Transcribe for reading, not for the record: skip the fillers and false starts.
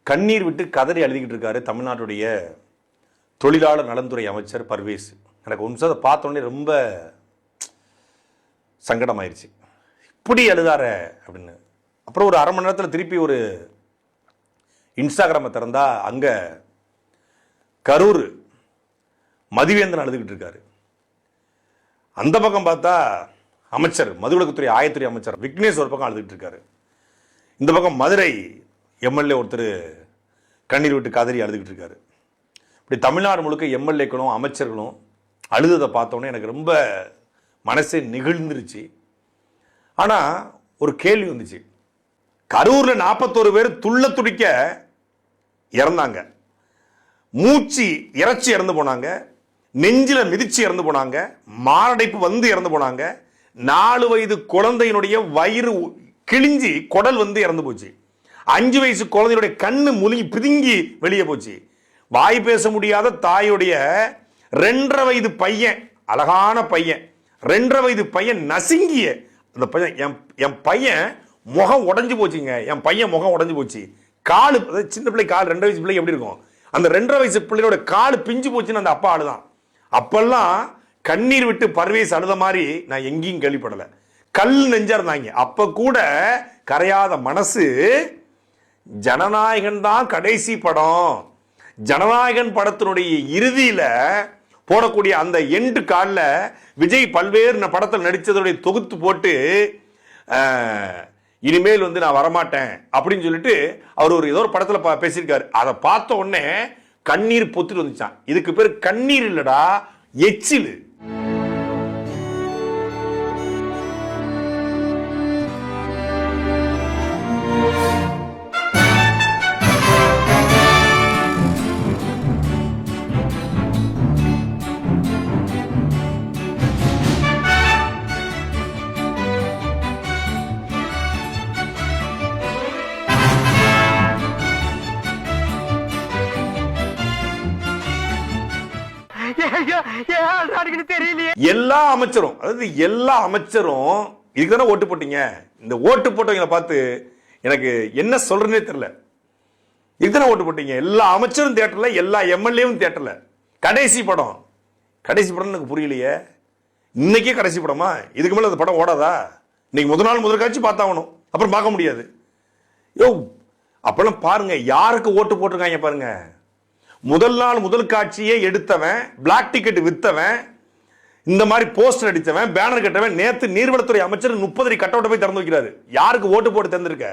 கண்ணீர் விட்டு கதறி எழுதிக்கிட்டு இருக்காரு தமிழ்நாட்டுடைய தொழிலாளர் நலன்துறை அமைச்சர் பர்வேஸ். எனக்கு ஒரு நிமிஷம் அதை பார்த்தோன்னே ரொம்ப சங்கடமாயிருச்சு. இப்படி எழுதார அப்படின்னு. அப்புறம் ஒரு அரை மணி நேரத்தில் திருப்பி ஒரு இன்ஸ்டாகிராமை திறந்தா அங்கே கரூர் மதிவேந்தன் எழுதுகிட்டு இருக்காரு. அந்த பக்கம் பார்த்தா அமைச்சர் மதுவிலக்குத்துறை ஆயத்துறை அமைச்சர் விக்னேஷ் ஒரு பக்கம் அழுதுகிட்டு இருக்காரு. இந்த பக்கம் மதுரை எம்எல்ஏ ஒருத்தர் கண்ணீர் விட்டு கதறி அழுதுகிட்டு இருக்காரு. இப்படி தமிழ்நாடு முழுக்க எம்எல்ஏக்களும் அமைச்சர்களும் அழுததை பார்த்தோன்னே எனக்கு ரொம்ப மனசே நெகிழ்ந்துருச்சு. ஆனால் ஒரு கேள்வி வந்துச்சு. கரூரில் 41 பேர் துள்ள துடிக்க இறந்தாங்க, மூச்சு இறைச்சி இறந்து போனாங்க, நெஞ்சில் மிதிச்சு இறந்து போனாங்க, மாரடைப்பு வந்து இறந்து போனாங்க, 4 வயது குழந்தையினுடைய வயிறு கிழிஞ்சி குடல் வந்து இறந்து போச்சு, 5 வயசு குழந்தையுடைய கண்ணு முழுங்கி பிதுங்கி வெளியே போச்சு, வாய் பேச முடியாத தாயுடைய 2.5 வயது பையன், அழகான பையன், 2.5 வயது பையன் நசுங்கிய அந்த பையன், என் பையன் முகம் உடஞ்சு போச்சுங்க, என் பையன் முகம் உடஞ்சு போச்சு, காலு, சின்ன பிள்ளை கால் 2 வயசு பிள்ளை எப்படி இருக்கும், அந்த 2.5 வயசு பிள்ளையோட காலு பிஞ்சு போச்சுன்னு அந்த அப்பா அழுதான். அப்பெல்லாம் கண்ணீர் விட்டு பர்வேஸ் அழுத மாதிரி நான் எங்கேயும் கேள்விப்படலை. கல் நெஞ்சா இருந்தாங்க. அப்ப கூட கரையாத மனசு. ஜனநாயகன் தான் கடைசி படம். ஜனநாயகன் படத்தினுடைய இறுதியில போடக்கூடிய அந்த எண்டு கால்ல விஜய் பல்வேறு படத்தில் நடித்ததுடைய தொகுத்து போட்டு இனிமேல் வந்து நான் வரமாட்டேன் அப்படின்னு சொல்லிட்டு அவர் ஏதோ ஒரு படத்தில் பேசியிருக்காரு. அதை பார்த்த உடனே கண்ணீர் பொத்துட்டு வந்துச்சான். இதுக்கு பேர் கண்ணீர் இல்லடா, எச்சில். எல்லா அமைச்சரும், அதாவது எல்லா அமைச்சரும் இதுக்கு தானே ஓட்டு போட்டீங்க. இந்த ஓட்டு போட்டவங்களை பார்த்து எனக்கு என்ன சொல்றேன்னே தெரியல. இதுதானே ஓட்டு போட்டீங்க. எல்லா அமைச்சரும் தேட்டர்ல, எல்லா எம்எல்ஏவும் தேட்டர்ல. கடைசி படம், கடைசி படம் எனக்கு புரியலையே. இன்னைக்கே கடைசி படமா? இதுக்கு மேல அந்த படம் ஓடாதா? இன்னைக்கு முதல் காட்சி பார்த்தாகணும், அப்புறம் பார்க்க முடியாது. யோ அப்பெல்லாம் பாருங்க யாருக்கு ஓட்டு போட்டிருக்காங்க பாருங்க. முதல் நாள் முதல் காட்சியை எடுத்தவன், பிளாக் டிக்கெட் வித்தவன், இந்த மாதிரி போஸ்டர் அடித்தவன், பேனர் கட்டவன், நேத்து நீர்வளத்துறை அமைச்சர் 30 அடி கட்டவுட்டை போய் திறந்து வைக்கிறாரு. யாருக்கு ஓட்டு போட்டு திறந்திருக்க?